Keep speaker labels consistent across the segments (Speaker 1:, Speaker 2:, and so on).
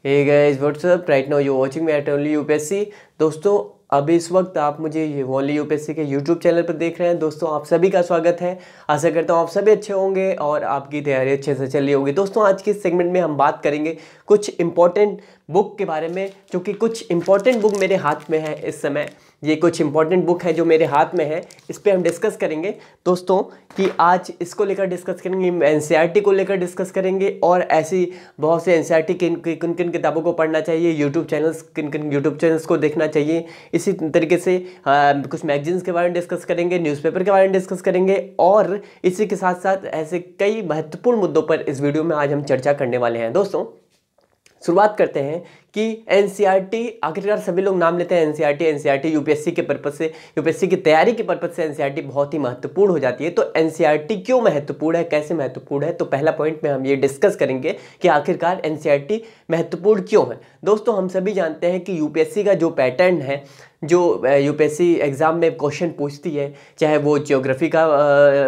Speaker 1: Hey guys what's up right now you watching me at only UPSC. दोस्तों अभी इस वक्त आप मुझे ये ओनली यूपीएससी के यूट्यूब चैनल पर देख रहे हैं। दोस्तों आप सभी का स्वागत है। आशा करता हूँ आप सभी अच्छे होंगे और आपकी तैयारी अच्छे से चल रही होगी। दोस्तों आज के सेगमेंट में हम बात करेंगे कुछ इंपॉर्टेंट बुक के बारे में, क्योंकि कुछ इंपॉर्टेंट बुक मेरे हाथ में है इस समय। ये कुछ इंपॉर्टेंट बुक है जो मेरे हाथ में है, इस पे हम डिस्कस करेंगे दोस्तों कि आज इसको लेकर डिस्कस करेंगे, एनसीईआरटी को लेकर डिस्कस करेंगे और ऐसी बहुत से एनसीईआरटी किन किन किताबों को पढ़ना चाहिए, यूट्यूब चैनल्स किन किन यूट्यूब चैनल्स को देखना चाहिए। इसी तरीके से कुछ मैगजीन्स के बारे में डिस्कस करेंगे, न्यूज़पेपर के बारे में डिस्कस करेंगे और इसी के साथ साथ ऐसे कई महत्वपूर्ण मुद्दों पर इस वीडियो में आज हम चर्चा करने वाले हैं। दोस्तों शुरुआत करते हैं कि एनसीईआरटी, आखिरकार सभी लोग नाम लेते हैं एनसीईआरटी यूपीएससी के पर्पज से, यूपीएससी की तैयारी के पर्पज से एनसीईआरटी बहुत ही महत्वपूर्ण हो जाती है। तो एनसीईआरटी क्यों महत्वपूर्ण है, कैसे महत्वपूर्ण है, तो पहला पॉइंट में हम ये डिस्कस करेंगे कि आखिरकार एनसीईआरटी महत्वपूर्ण क्यों है। दोस्तों हम सभी जानते हैं कि यूपीएससी का जो पैटर्न है, जो यूपीएससी एग्जाम में क्वेश्चन पूछती है, चाहे वो ज्योग्राफी का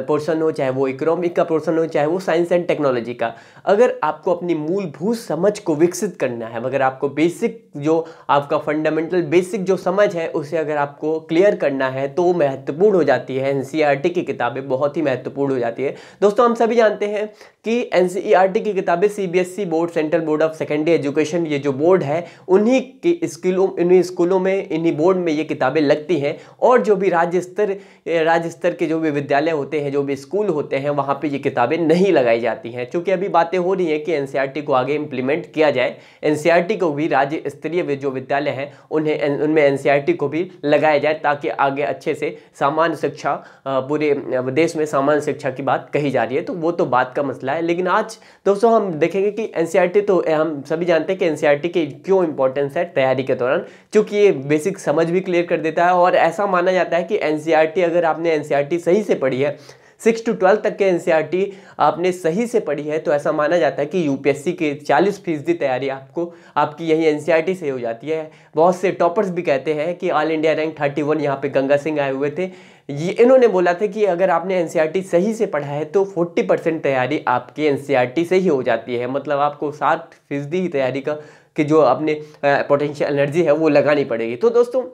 Speaker 1: पोर्शन हो, चाहे वो इकोनॉमिक का पोर्शन हो, चाहे वो साइंस एंड टेक्नोलॉजी का, अगर आपको अपनी मूलभूत समझ को विकसित करना है, अगर आपको बेसिक जो आपका फंडामेंटल बेसिक जो समझ है उसे अगर आपको क्लियर करना है तो वो महत्वपूर्ण हो जाती है। एनसीईआरटी की किताबें बहुत ही महत्वपूर्ण हो जाती है। दोस्तों हम सभी जानते हैं कि एनसीईआरटी की किताबें CBSE board, central board of secondary education, ये जो बोर्ड है उन्हीं स्कूलों में, इन्हीं बोर्ड में ये किताबें लगती हैं और जो भी राज्य स्तर के जो भी विद्यालय होते हैं, जो भी स्कूल होते हैं, वहाँ पे ये किताबें नहीं लगाई जाती हैं। क्योंकि अभी बातें हो रही हैं कि एनसीईआरटी को आगे इंप्लीमेंट किया जाए, एनसीईआरटी को भी राज्य स्तरीय जो विद्यालय हैं उनमें एनसीईआरटी को भी लगाया जाए, ताकि आगे अच्छे से सामान्य शिक्षा, पूरे देश में सामान्य शिक्षा की बात कही जा रही है, तो वो तो बात का मसला है। लेकिन आज दोस्तों हम देखेंगे कि एनसीईआरटी, तो हम सभी जानते हैं कि एनसीईआरटी की क्यों इंपॉर्टेंस है तैयारी के दौरान, क्योंकि ये बेसिक समझ भी क्लियर कर देता है। और ऐसा माना जाता है कि एनसीईआरटी, अगर आपने एनसीईआरटी सही से पढ़ी है, 6 to 12 तक के एनसीईआरटी आपने सही से पढ़ी है, तो ऐसा माना जाता है कि यूपीएससी के 40% तैयारी आपकी यही एनसीईआरटी से हो जाती है। बहुत से टॉपर्स भी कहते हैं कि ऑल इंडिया रैंक 31 यहाँ पे गंगा सिंह आए हुए थे, ये इन्होंने बोला था कि अगर आपने एनसीईआरटी सही से पढ़ा है तो 40% तैयारी आपकी एनसीईआरटी से ही हो जाती है। मतलब आपको 60% ही तैयारी कि जो आपने पोटेंशियल एनर्जी है वो लगानी पड़ेगी। तो दोस्तों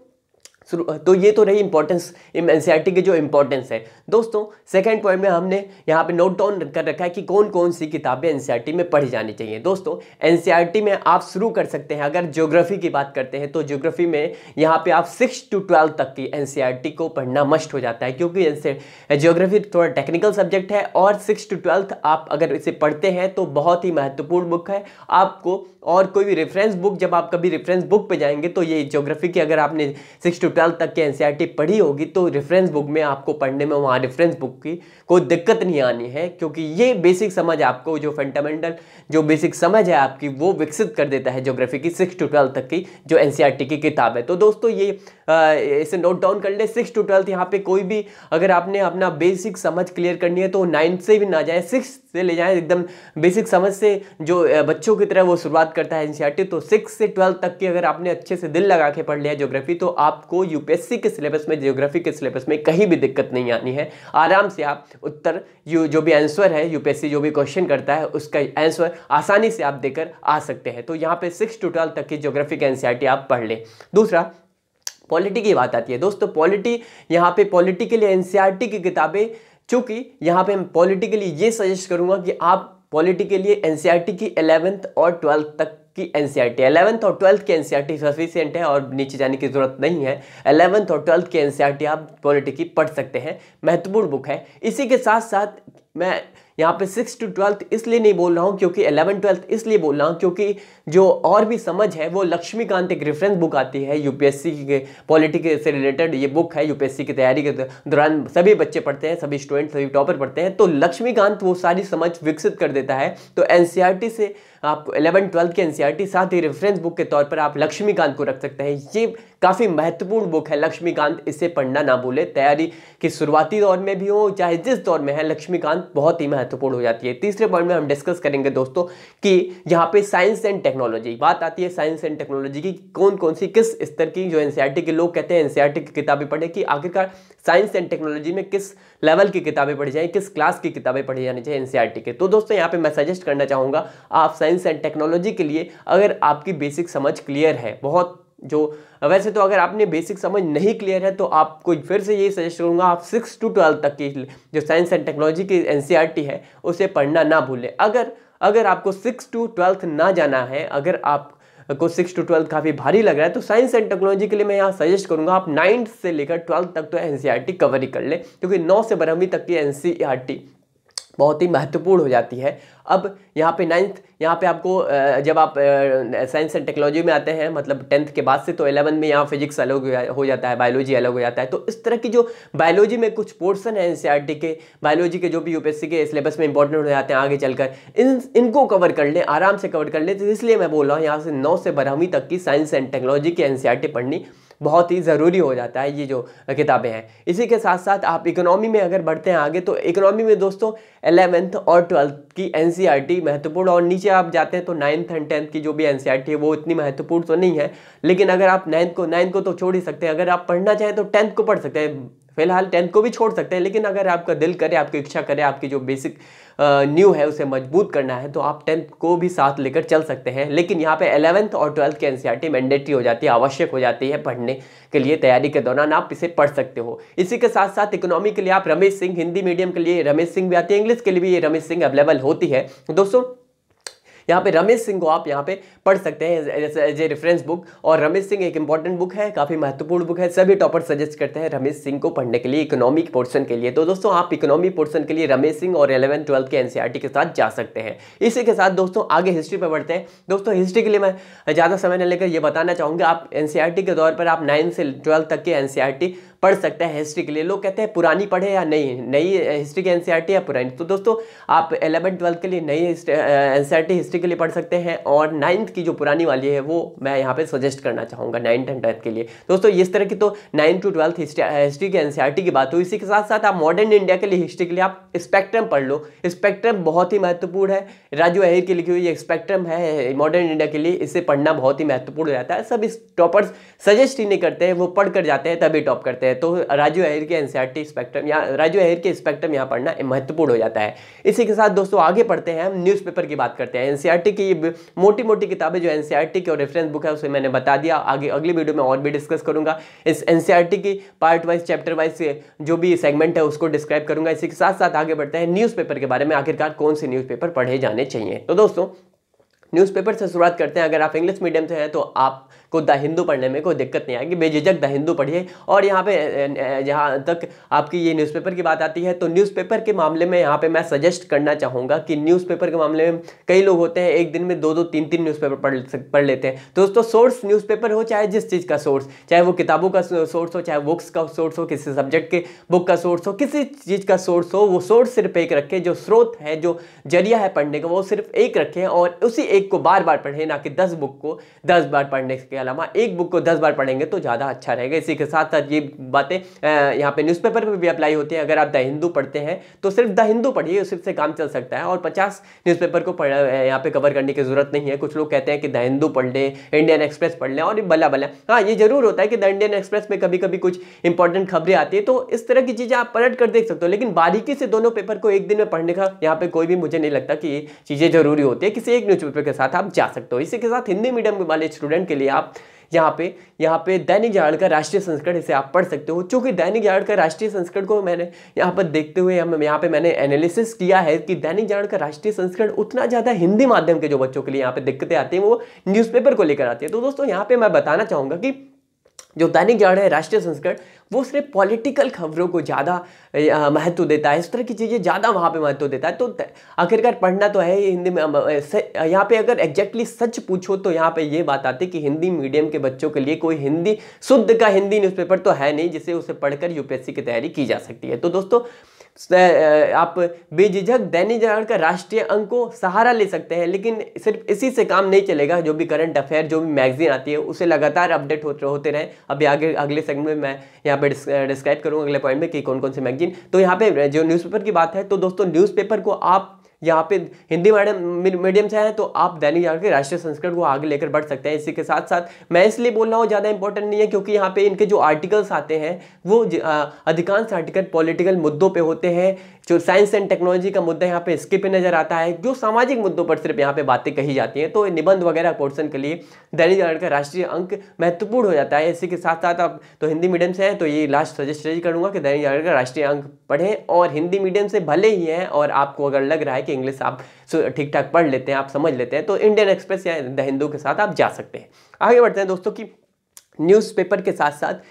Speaker 1: तो ये तो रही इंपॉर्टेंस, एनसीईआरटी की जो इंपॉर्टेंस है। दोस्तों सेकंड पॉइंट में हमने यहाँ पे नोट डाउन कर रखा है कि कौन कौन सी किताबें एनसीईआरटी में पढ़ी जानी चाहिए। दोस्तों एनसीईआरटी में आप शुरू कर सकते हैं, अगर ज्योग्राफी की बात करते हैं तो ज्योग्राफी में यहाँ पे आप 6 to 12 तक की एनसीईआरटी को पढ़ना मस्ट हो जाता है, क्योंकि ज्योग्राफी थोड़ा टेक्निकल सब्जेक्ट है और 6 to 12 आप अगर इसे पढ़ते हैं तो बहुत ही महत्वपूर्ण बुक है आपको। और कोई भी रेफरेंस बुक, जब आप कभी रेफरेंस बुक पे जाएंगे तो ये ज्योग्राफी की अगर आपने 6 to 12 तक की एनसीईआरटी पढ़ी होगी तो रेफरेंस बुक में आपको पढ़ने में वहाँ रेफरेंस बुक की कोई दिक्कत नहीं आनी है, क्योंकि ये बेसिक समझ आपको, जो फंडामेंटल जो बेसिक समझ है आपकी, वो विकसित कर देता है ज्योग्राफी की 6 to 12 तक की जो एनसीईआरटी की किताब है। तो दोस्तों ये इसे नोट डाउन कर ले, 6 to 12 यहाँ पे कोई भी, अगर आपने अपना बेसिक समझ क्लियर करनी है तो 9 से भी ना जाए, 6 से ले जाए, एकदम बेसिक समझ से जो बच्चों की तरह वो शुरुआत करता है एनसीईआरटी। तो 6 से 12 तक की अगर आपने अच्छे से दिल लगा के पढ़ लिया ज्योग्राफी, तो आपको यूपीएससी के सिलेबस में, ज्योग्राफी के सिलेबस में कहीं भी दिक्कत नहीं आनी है। आराम से आप उत्तर, जो भी आंसर है, यूपीएससी जो भी क्वेश्चन करता है उसका आंसर आसानी से आप देकर आ सकते हैं। तो यहाँ पे 6 to 12 तक की ज्योग्राफी का एनसीईआरटी आप पढ़ लें। दूसरा पॉलिटी की बात आती है। दोस्तों पॉलिटी, यहाँ पे पॉलिटी के लिए एनसीईआरटी की किताबें, चूंकि यहाँ पे मैं पॉलिटी के लिए ये सजेस्ट करूंगा कि आप पॉलिटी के लिए एनसीईआरटी की 11th और 12th तक की एनसीईआरटी, 11th और 12th की एनसीईआरटी सफिशिएंट है और नीचे जाने की जरूरत नहीं है। 11th और 12th की एनसीईआरटी आप पॉलिटी की पढ़ सकते हैं, महत्वपूर्ण बुक है। इसी के साथ साथ मैं यहाँ पे 6 to 12 इसलिए नहीं बोल रहा हूँ, क्योंकि 11-12 इसलिए बोल रहा हूँ क्योंकि जो और भी समझ है वो लक्ष्मीकांत, एक रेफरेंस बुक आती है यूपीएससी के पॉलिटी से रिलेटेड, ये बुक है यूपीएससी की तैयारी के दौरान सभी बच्चे पढ़ते हैं, सभी स्टूडेंट, सभी टॉपर पढ़ते हैं। तो लक्ष्मीकांत वो सारी समझ विकसित कर देता है। तो एनसीईआरटी से आप 11-12 की एनसीईआरटी साथ ही रेफरेंस बुक के तौर पर आप लक्ष्मीकांत को रख सकते हैं। ये काफ़ी महत्वपूर्ण बुक है लक्ष्मीकांत, इसे पढ़ना ना भूले। तैयारी के शुरुआती दौर में भी हो चाहे जिस दौर में है, लक्ष्मीकांत बहुत ही महत्वपूर्ण हो जाती है। तीसरे पॉइंट में हम डिस्कस करेंगे दोस्तों कि यहाँ पे साइंस एंड टेक्नोलॉजी बात आती है, साइंस एंड टेक्नोलॉजी की कौन कौन सी किस स्तर की जो एनसीईआरटी के लोग कहते हैं एनसीईआरटी की किताबें पढ़े, कि आखिरकार साइंस एंड टेक्नोलॉजी में किस लेवल की किताबें पढ़ी जाए, किस क्लास की किताबें पढ़ी जानी चाहिए एनसीईआरटी के। तो दोस्तों यहाँ पे मैं सजेस्ट करना चाहूँगा आप साइंस एंड टेक्नोलॉजी के लिए, अगर आपकी बेसिक समझ क्लियर है बहुत, जो वैसे तो अगर आपने बेसिक समझ नहीं क्लियर है तो आपको फिर से यही सजेस्ट करूंगा आप 6 to 12 तक की जो साइंस एंड टेक्नोलॉजी की एनसीईआरटी है उसे पढ़ना ना भूलें। अगर आपको 6 to 12 ना जाना है, अगर आपको 6 to 12 काफ़ी भारी लग रहा है, तो साइंस एंड टेक्नोलॉजी के लिए मैं यहाँ सजेस्ट करूंगा आप 9th से लेकर 12th तक तो एनसीईआरटी कवर ही कर ले, क्योंकि 9 से 12वीं तक की एनसीईआरटी बहुत ही महत्वपूर्ण हो जाती है। अब यहाँ पे 9th, यहाँ पे आपको जब आप साइंस एंड टेक्नोलॉजी में आते हैं, मतलब 10th के बाद से, तो 11 में यहाँ फिजिक्स अलग हो जाता है, बायोलॉजी अलग हो जाता है। तो इस तरह की जो बायोलॉजी में कुछ पोर्शन है एनसीईआरटी के, बायोलॉजी के जो भी यूपीएससी के सिलेबस में इंपॉर्टेंट हो जाते हैं आगे चलकर, इनको कवर कर लें, आराम से कवर कर लें। तो इसलिए मैं बोल रहा हूँ यहाँ से 9 से 12वीं तक की साइंस एंड टेक्नोलॉजी की एनसीईआरटी पढ़नी बहुत ही ज़रूरी हो जाता है, ये जो किताबें हैं। इसी के साथ साथ आप इकोनॉमी में अगर बढ़ते हैं आगे, तो इकोनॉमी में दोस्तों 11th और 12th की एनसीईआरटी महत्वपूर्ण, और नीचे आप जाते हैं तो 9th एंड 10th की जो भी एनसीईआरटी है वो इतनी महत्वपूर्ण तो नहीं है, लेकिन अगर आप 9th को तो छोड़ ही सकते हैं। अगर आप पढ़ना चाहें तो 10th को पढ़ सकते हैं, फिलहाल 10th को भी छोड़ सकते हैं, लेकिन अगर आपका दिल करे, आपकी इच्छा करे, आपकी जो बेसिक न्यू है उसे मजबूत करना है, तो आप 10th को भी साथ लेकर चल सकते हैं। लेकिन यहाँ पे 11th और 12th की एनसीईआरटी मैंडेटरी हो जाती है, आवश्यक हो जाती है पढ़ने के लिए, तैयारी के दौरान आप इसे पढ़ सकते हो। इसी के साथ साथ इकोनॉमी के लिए आप रमेश सिंह, हिंदी मीडियम के लिए रमेश सिंह भी आती है, इंग्लिश के लिए भी ये रमेश सिंह अवेलेबल होती है। दोस्तों यहाँ पे रमेश सिंह को आप यहाँ पे पढ़ सकते हैं एज ए रेफरेंस बुक, और रमेश सिंह एक इंपॉर्टेंट बुक है, काफ़ी महत्वपूर्ण बुक है, सभी टॉपर सजेस्ट करते हैं रमेश सिंह को पढ़ने के लिए इकोनॉमिक पोर्शन के लिए। तो दोस्तों आप इकोनॉमी पोर्शन के लिए रमेश सिंह और 11th 12th के एनसीईआरटी के साथ जा सकते हैं। इसी के साथ दोस्तों आगे हिस्ट्री पर बढ़ते हैं। दोस्तों हिस्ट्री के लिए मैं ज़्यादा समय न लेकर ये बताना चाहूँगा, आप एनसीईआरटी के दौर पर आप 9 से 12 तक की एनसीईआरटी पढ़ सकते हैं हिस्ट्री के लिए। लोग कहते हैं पुरानी पढ़े या नई हिस्ट्री की एनसीईआरटी या पुरानी, तो दोस्तों आप 11th 12th के लिए नई एनसीईआरटी हिस्ट्री के लिए पढ़ सकते हैं, और 9th की जो पुरानी वाली है वो मैं यहाँ पे सजेस्ट करना चाहूँगा 9th एंड 10th के लिए। दोस्तों इस तरह की तो 9 to 12 हिस्ट्री की एनसीईआरटी की बात हो। इसी के साथ साथ आप मॉडर्न इंडिया के लिए हिस्ट्री के लिए आप स्पेक्ट्रम पढ़ लो, स्पेक्ट्रम बहुत ही महत्वपूर्ण है, राजू अहिर की लिखी हुई ये स्पेक्ट्रम है मॉडर्न इंडिया के लिए, इसे पढ़ना बहुत ही महत्वपूर्ण हो जाता है। सब इस टॉपर्स सजेस्ट ही नहीं करते हैं, वो पढ़ कर जाते हैं तभी टॉप करते हैं। तो राजू अहिर के एनसीईआरटी स्पेक्ट्रम या राजू अहिर के स्पेक्ट्रम यहाँ पढ़ना महत्वपूर्ण हो जाता है। इसी के साथ दोस्तों आगे पढ़ते हैं, हम न्यूज़पेपर की बात करते हैं। एनसीईआरटी की मोटी मोटी किताबें जो एनसीईआरटी की और रेफरेंस बुक है उसे मैंने बता दिया, आगे अगली वीडियो में और भी डिस्कस करूंगा। इस एनसीईआरटी की पार्ट वाइज चैप्टर वाइज जो भी सेगमेंट है उसको डिस्क्राइब करूंगा। इसी के साथ साथ आगे बढ़ते हैं न्यूज़पेपर के बारे में, आखिरकार कौन से न्यूज़पेपर पढ़े जाने चाहिए। तो दोस्तों न्यूज़पेपर से शुरुआत करते हैं। अगर आप इंग्लिश मीडियम से हैं तो आपको द हिंदू पढ़ने में कोई दिक्कत नहीं आएगी, बेझिझक द हिंदू पढ़िए। और यहाँ पे जहाँ तक आपकी ये न्यूज़पेपर की बात आती है, तो न्यूज़पेपर के मामले में यहाँ पे मैं सजेस्ट करना चाहूँगा कि न्यूज़पेपर के मामले में कई लोग होते हैं एक दिन में 2-2 3-3 न्यूज़पेपर पढ़ लेते हैं। तो दोस्तों सोर्स न्यूज़पेपर हो, चाहे जिस चीज़ का सोर्स, चाहे वो किताबों का सोर्स हो, चाहे बुक्स का सोर्स हो, किसी सब्जेक्ट के बुक का सोर्स हो, किसी चीज़ का सोर्स हो, वो सोर्स सिर्फ एक रखें, जो स्रोत है, जो जरिया है पढ़ने का, वो सिर्फ एक रखें और उसी एक को बार बार पढ़ें, ना कि 10 बुक को 10 बार पढ़ने के अलावा एक बुक को 10 बार पढ़ेंगे तो ज़्यादा अच्छा रहेगा। इसी के साथ साथ ये बातें यहाँ पे न्यूज़पेपर पर भी अप्लाई होती है। अगर आप द हिंदू पढ़ते हैं तो सिर्फ द हिंदू पढ़िए, उसी से काम चल सकता है और 50 न्यूज़पेपर को यहाँ पे कवर करने की जरूरत नहीं है। कुछ लोग कहते हैं कि द हिंदू पढ़ लें, इंडियन एक्सप्रेस पढ़ लें और बला बला। हाँ, ये जरूर होता है कि द इंडियन एक्सप्रेस में कभी कभी कुछ इंपॉर्टेंट खबरें आती है, तो इस तरह की चीज़ें आप पलट कर देख सकते हो, लेकिन बारीकी से दोनों पेपर को एक दिन में पढ़ने का यहाँ पे कोई भी मुझे नहीं लगता कि ये चीज़ें जरूरी होती है। किसी एक न्यूज़पेपर के साथ आप जा सकते हो। इसी के साथ हिंदी मीडियम वाले स्टूडेंट के लिए आप यहाँ पे दैनिक जागरण का राष्ट्रीय संस्करण, इसे आप पढ़ सकते हो। चूंकि दैनिक जागरण का राष्ट्रीय संस्करण को मैंने यहाँ पर देखते हुए यहाँ पे मैंने एनालिसिस किया है कि दैनिक जागरण का राष्ट्रीय संस्करण उतना ज़्यादा हिंदी माध्यम के जो बच्चों के लिए यहाँ पे दिक्कतें आती हैं वो न्यूज़पेपर को लेकर आती है। तो दोस्तों यहाँ पे मैं बताना चाहूँगा कि जो दैनिक जागरण है राष्ट्रीय संस्करण, वो सिर्फ पॉलिटिकल खबरों को ज़्यादा महत्व देता है, इस तरह की चीज़ें ज़्यादा वहाँ पे महत्व देता है। तो आखिरकार पढ़ना तो है हिंदी में। यहाँ पे अगर एग्जैक्टली सच पूछो तो यहाँ पे ये बात आती है कि हिंदी मीडियम के बच्चों के लिए कोई शुद्ध का हिंदी न्यूज़पेपर तो है नहीं जिसे उसे पढ़कर यूपीएससी की तैयारी की जा सकती है। तो दोस्तों आप बेझिझक दैनिक जागरण का राष्ट्रीय अंक को सहारा ले सकते हैं। लेकिन सिर्फ इसी से काम नहीं चलेगा, जो भी करंट अफेयर जो भी मैगजीन आती है उसे लगातार अपडेट होते रहे। अभी आगे अगले सेगमेंट में मैं यहाँ पे डिस्क्राइब करूँगा अगले पॉइंट में कि कौन कौन सी मैगजीन। तो यहाँ पे जो न्यूज़पेपर की बात है, तो दोस्तों न्यूज़पेपर को आप यहाँ पे हिंदी मीडियम से हैं तो आप दैनिक जागरण के राष्ट्रीय संस्करण को आगे लेकर बढ़ सकते हैं। इसी के साथ साथ मैं इसलिए बोल रहा हूँ ज़्यादा इंपॉर्टेंट नहीं है, क्योंकि यहाँ पे इनके जो आर्टिकल्स आते हैं वो अधिकांश आर्टिकल पॉलिटिकल मुद्दों पे होते हैं। जो साइंस एंड टेक्नोलॉजी का मुद्दा यहाँ पे स्किप नजर आता है, जो सामाजिक मुद्दों पर सिर्फ यहाँ पे बातें कही जाती हैं। तो निबंध वगैरह पोर्शन के लिए दैनिक जागरण का राष्ट्रीय अंक महत्वपूर्ण हो जाता है। इसी के साथ साथ आप तो हिंदी मीडियम से हैं तो ये लास्ट सजेस्ट करूंगा कि दैनिक जागरण का राष्ट्रीय अंक पढ़ें, और हिंदी मीडियम से भले ही हैं और आपको अगर लग रहा है कि इंग्लिश आप ठीक ठाक पढ़ लेते हैं, आप समझ लेते हैं, तो इंडियन एक्सप्रेस या द हिंदू के साथ आप जा सकते हैं। आगे बढ़ते हैं दोस्तों कि न्यूज़पेपर के साथ साथ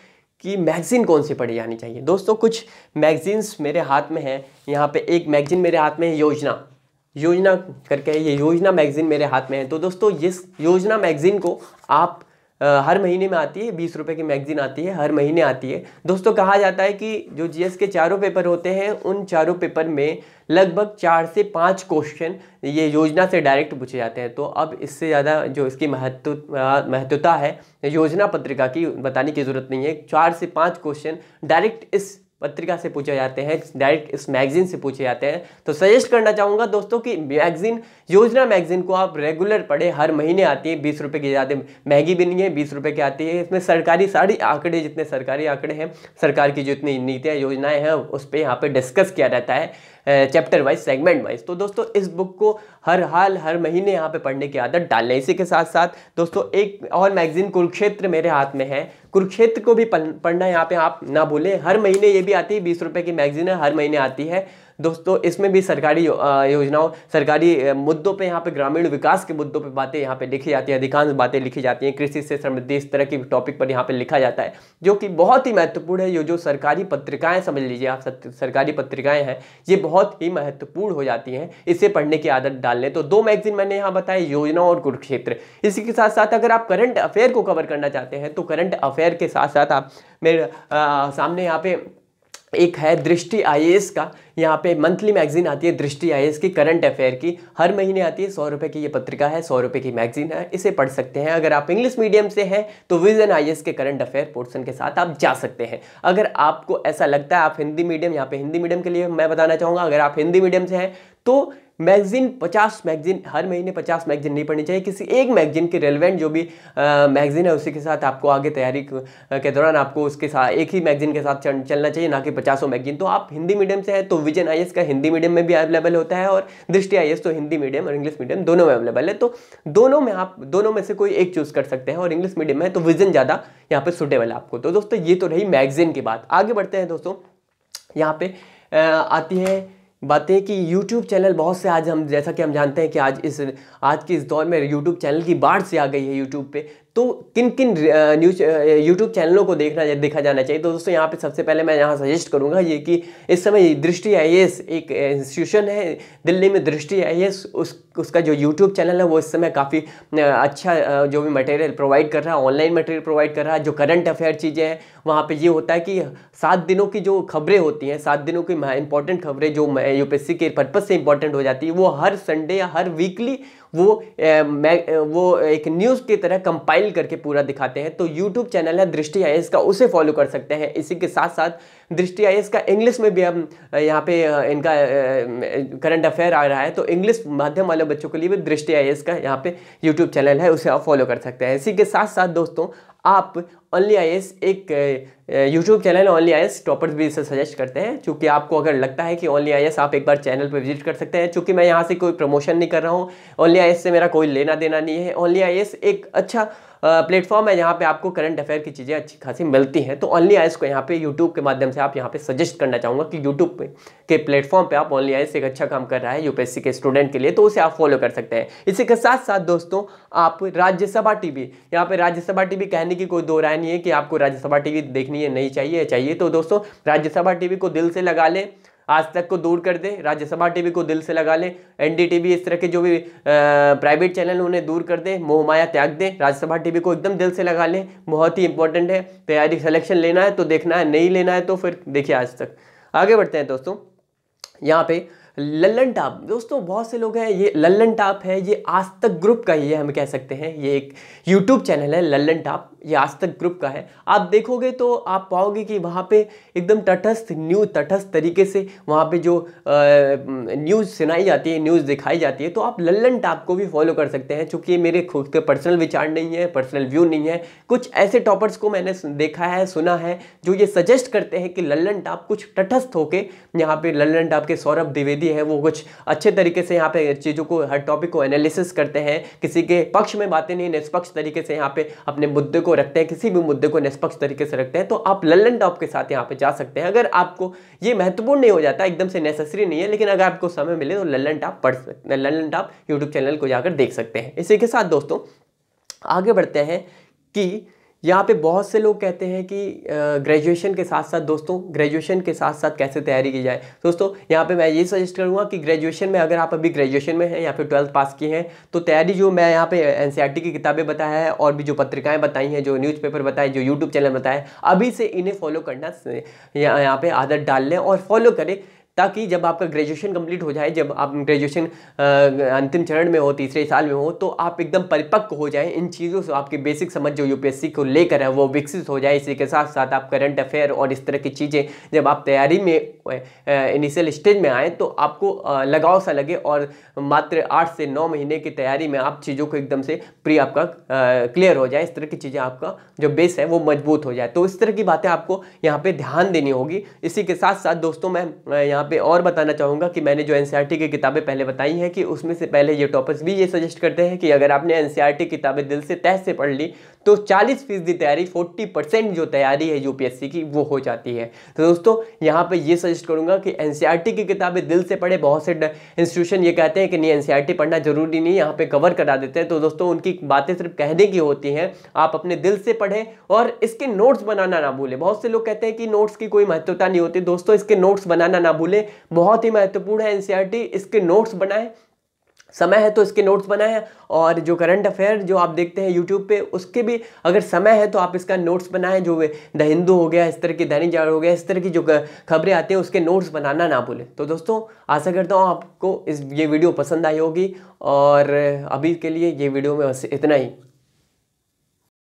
Speaker 1: कि मैगजीन कौन सी पढ़ी जानी चाहिए। दोस्तों कुछ मैगजीन्स मेरे हाथ में है। यहाँ पे एक मैगजीन मेरे हाथ में है, योजना करके है, ये योजना मैगजीन मेरे हाथ में है। तो दोस्तों इस योजना मैगजीन को आप हर महीने में आती है, 20 रुपए की मैगजीन आती है, हर महीने आती है। दोस्तों कहा जाता है कि जो जीएस के चारों पेपर होते हैं उन चारों पेपर में लगभग 4 से 5 क्वेश्चन ये योजना से डायरेक्ट पूछे जाते हैं। तो अब इससे ज़्यादा जो इसकी महत्वता है योजना पत्रिका की बताने की ज़रूरत नहीं है। 4 से 5 क्वेश्चन डायरेक्ट इस पत्रिका से पूछे जाते हैं, डायरेक्ट इस मैगजीन से पूछे जाते हैं। तो सजेस्ट करना चाहूँगा दोस्तों कि मैगजीन योजना मैगजीन को आप रेगुलर पढ़े, हर महीने आती है, 20 रुपये की, ज़्यादा महंगी भी नहीं है, 20 रुपये की आती है। इसमें सरकारी सारी आंकड़े, जितने सरकारी आंकड़े हैं, सरकार की जितनी नीतियाँ योजनाएं हैं उस पर यहाँ पे डिस्कस किया रहता है चैप्टर वाइज, सेगमेंट वाइज। तो दोस्तों इस बुक को हर महीने यहाँ पे पढ़ने की आदत डाल लें। इसी के साथ साथ दोस्तों एक और मैगजीन कुरुक्षेत्र मेरे हाथ में है, कुरुक्षेत्र को भी पढ़ना यहाँ पे आप ना भूलें। हर महीने ये भी आती है, 20 रुपये की मैगजीन है, हर महीने आती है। दोस्तों इसमें भी सरकारी योजनाओं, सरकारी मुद्दों पे, यहाँ पे ग्रामीण विकास के मुद्दों पे बातें यहाँ पे लिखी जाती है, अधिकांश बातें लिखी जाती हैं। कृषि से समृद्धि, इस तरह की टॉपिक पर यहाँ पे लिखा जाता है, जो कि बहुत ही महत्वपूर्ण है। ये जो सरकारी पत्रिकाएं, समझ लीजिए आप, सरकारी पत्रिकाएं हैं, ये बहुत ही महत्वपूर्ण हो जाती हैं। इसे पढ़ने की आदत डाल लें। तो 2 मैगजीन मैंने यहाँ बताया, योजना और कुरुक्षेत्र। इसी के साथ साथ अगर आप करंट अफेयर को कवर करना चाहते हैं तो करंट अफेयर के साथ साथ आप मेरे सामने यहाँ पे एक है दृष्टि आईएएस का, यहाँ पे मंथली मैगजीन आती है दृष्टि आईएएस की, करंट अफेयर की, हर महीने आती है। 100 रुपये की ये पत्रिका है, 100 रुपये की मैगजीन है, इसे पढ़ सकते हैं। अगर आप इंग्लिश मीडियम से हैं तो विजन आईएएस के करंट अफेयर पोर्शन के साथ आप जा सकते हैं। अगर आपको ऐसा लगता है आप हिंदी मीडियम, यहाँ पे हिंदी मीडियम के लिए मैं बताना चाहूँगा, अगर आप हिंदी मीडियम से हैं तो मैगजीन 50 मैगजीन, हर महीने 50 मैगजीन नहीं पढ़नी चाहिए। किसी एक मैगजीन के रेलेवेंट जो भी मैगजीन है उसी के साथ आपको आगे तैयारी के दौरान आपको उसके साथ एक ही मैगजीन के साथ चलना चाहिए, ना कि 50 मैगजीन। तो आप हिंदी मीडियम से है तो विजन आईएएस का हिंदी मीडियम में भी अवेलेबल होता है, और दृष्टि आईएएस तो हिंदी मीडियम और इंग्लिश मीडियम दोनों में अवेलेबल है। तो दोनों में आप दोनों में से कोई एक चूज कर सकते हैं, और इंग्लिश मीडियम में है तो विजन ज़्यादा यहाँ पे सुटेबल है आपको। तो दोस्तों ये तो रही मैगजीन की बात। आगे बढ़ते हैं दोस्तों, यहाँ पे आती है बातें कि YouTube चैनल बहुत से, आज हम जैसा कि हम जानते हैं कि आज के इस दौर में YouTube चैनल की बाढ़ से आ गई है YouTube पे। तो किन किन यूट्यूब चैनलों को देखा जाना चाहिए। तो दोस्तों यहाँ पे सबसे पहले मैं यहाँ सजेस्ट करूँगा ये कि इस समय दृष्टि आईएएस एक इंस्टीट्यूशन है दिल्ली में, दृष्टि आईएएस, उसका जो यूट्यूब चैनल है वो इस समय काफ़ी अच्छा जो भी मटेरियल प्रोवाइड कर रहा है, ऑनलाइन मटेरियल प्रोवाइड कर रहा है। जो करंट अफेयर चीज़ें हैं वहाँ पे ये होता है कि 7 दिनों की जो खबरें होती हैं, 7 दिनों की इंपॉर्टेंट खबरें जो यूपीएससी के पर्पज़ से इंपॉर्टेंट हो जाती है, वो हर संडे या हर वीकली वो एक न्यूज़ की तरह कंपाइल करके पूरा दिखाते हैं। तो यूट्यूब चैनल है दृष्टि आईएएस का, उसे फॉलो कर सकते हैं। इसी के साथ साथ दृष्टि आईएएस का इंग्लिश में भी हम यहाँ पे इनका करंट अफेयर आ रहा है, तो इंग्लिश माध्यम वाले बच्चों के लिए भी दृष्टि आईएएस का यहाँ पे यूट्यूब चैनल है, उसे आप फॉलो कर सकते हैं। इसी के साथ साथ दोस्तों आप ओनली आईएएस एक यूट्यूब चैनल है, ओनली आईएएस टॉपर्स भी इसे सजेस्ट करते हैं। चूँकि आपको अगर लगता है कि ओनली आईएएस, आप एक बार चैनल पर विजिट कर सकते हैं। चूँकि मैं यहाँ से कोई प्रमोशन नहीं कर रहा हूँ, ओनली आईएएस से मेरा कोई लेना देना नहीं है। ओनली आईएएस एक अच्छा प्लेटफॉर्म है जहाँ पे आपको करंट अफेयर की चीज़ें अच्छी खासी मिलती हैं। तो ओनली आईएएस को यहाँ पे यूट्यूब के माध्यम से आप यहाँ पे सजेस्ट करना चाहूँगा कि यूट्यूब के प्लेटफॉर्म पे आप ओनली आईएएस एक अच्छा काम कर रहा है यूपीएससी के स्टूडेंट के लिए, तो उसे आप फॉलो कर सकते हैं। इसी के साथ साथ दोस्तों आप राज्यसभा टीवी, यहाँ पे राज्यसभा टीवी कहने की कोई दो राय नहीं है कि आपको राज्यसभा टीवी देखनी है, नहीं चाहिए। तो दोस्तों राज्यसभा टीवी को दिल से लगा लें, आज तक को दूर कर दें, राज्यसभा टीवी को दिल से लगा लें, एनडीटीवी, इस तरह के जो भी प्राइवेट चैनल उन्हें दूर कर दें, मोह माया त्याग दें, राज्यसभा टीवी को एकदम दिल से लगा लें। बहुत ही इंपॉर्टेंट है, तैयारी सिलेक्शन लेना है तो देखना है, नहीं लेना है तो फिर देखिए आज तक। आगे बढ़ते हैं दोस्तों, यहाँ पे लल्लन टॉप, दोस्तों बहुत से लोग हैं, ये लल्लन टॉप है, ये आज तक ग्रुप का ही है, हम कह सकते हैं ये एक यूट्यूब चैनल है लल्लन टॉप, ये आज तक ग्रुप का है। आप देखोगे तो आप पाओगे कि वहाँ पे एकदम तटस्थ तरीके से वहाँ पे जो न्यूज़ सुनाई जाती है, न्यूज़ दिखाई जाती है। तो आप लल्लन टॉप को भी फॉलो कर सकते हैं, चूँकि ये मेरे खुद के पर्सनल विचार नहीं है, पर्सनल व्यू नहीं है। कुछ ऐसे टॉपर्स को मैंने देखा है, सुना है, जो ये सजेस्ट करते हैं कि लल्लन टॉप कुछ तटस्थ होके, यहाँ पे लल्लन टॉप के सौरभ द्विवेदी है, वो कुछ अच्छे तरीके से यहाँ पे चीज़ों को, हर टॉपिक को एनालिसिस करते हैं, किसी के पक्ष में बातें नहीं, निष्पक्ष तरीके से यहाँ पे अपने मुद्दे को रखते हैं, किसी भी मुद्दे को निष्पक्ष तरीके से रखते हैं। तो आप लल्लन टॉप के साथ यहाँ पे जा सकते हैं। अगर आपको ये महत्वपूर्ण नहीं हो जाता, एकदम से नेसेसरी नहीं है, लेकिन अगर आपको समय मिले तो लल्लन टॉप पढ़ सकते हैं, लल्लन टॉप यूट्यूब चैनल को जाकर देख सकते हैं। इसी के साथ दोस्तों आगे बढ़ते हैं कि यहाँ पे बहुत से लोग कहते हैं कि ग्रेजुएशन के साथ साथ, दोस्तों ग्रेजुएशन के साथ साथ कैसे तैयारी की जाए। दोस्तों यहाँ पे मैं ये सजेस्ट करूँगा कि ग्रेजुएशन में, अगर आप अभी ग्रेजुएशन में हैं या फिर 12th पास किए हैं, तो तैयारी जो मैं यहाँ पे एनसीईआरटी की किताबें बताया है और भी जो पत्रिकाएँ बताई हैं, जो न्यूज़पेपर बताए, जो यूट्यूब चैनल बताए, अभी से इन्हें फॉलो करना यहाँ पे आदत डाल लें और फॉलो करें, ताकि जब आपका ग्रेजुएशन कंप्लीट हो जाए, जब आप ग्रेजुएशन अंतिम चरण में हो, तीसरे साल में हो, तो आप एकदम परिपक्व हो जाएं इन चीज़ों से, आपकी बेसिक समझ जो यूपीएससी को लेकर है वो विकसित हो जाए। इसी के साथ साथ आप करंट अफेयर और इस तरह की चीज़ें जब आप तैयारी में इनिशियल स्टेज में आएँ तो आपको लगाव सा लगे, और मात्र 8 से 9 महीने की तैयारी में आप चीज़ों को एकदम से आपका क्लियर हो जाए, इस तरह की चीज़ें, आपका जो बेस है वो मजबूत हो जाए। तो इस तरह की बातें आपको यहाँ पे ध्यान देनी होगी। इसी के साथ साथ दोस्तों मैं यहाँ पे और बताना चाहूँगा कि मैंने जो एनसीईआरटी की किताबें पहले बताई हैं, कि उसमें से पहले ये टॉपर्स भी ये सजेस्ट करते हैं कि अगर आपने एनसीईआरटी किताबें दिल से तह से पढ़ ली तो 40% तैयारी, 40% जो तैयारी है यूपीएससी की वो हो जाती है। तो दोस्तों यहाँ पे ये सजेस्ट करूँगा कि एनसीईआरटी की किताबें दिल से पढ़े। बहुत से इंस्टीट्यूशन ये कहते हैं कि नहीं, एनसीईआरटी पढ़ना जरूरी नहीं, यहाँ पे कवर करा देते हैं। तो दोस्तों उनकी बातें सिर्फ कहने की होती हैं, आप अपने दिल से पढ़ें और इसके नोट्स बनाना ना भूलें। बहुत से लोग कहते हैं कि नोट्स की कोई महत्वता नहीं होती, दोस्तों इसके नोट्स बनाना ना भूलें, बहुत ही महत्वपूर्ण है एनसीईआरटी, इसके नोट्स बनाएं। समय है तो इसके नोट्स बनाएं, और जो करंट अफेयर जो आप देखते हैं यूट्यूब पे, उसके भी अगर समय है तो आप इसका नोट्स बनाएं। जो द हिंदू हो गया, इस तरह की दैनिक जागरण हो गया, इस तरह की जो खबरें आती हैं उसके नोट्स बनाना ना भूलें। तो दोस्तों आशा करता हूँ आपको ये वीडियो पसंद आई होगी, और अभी के लिए ये वीडियो में बस इतना ही।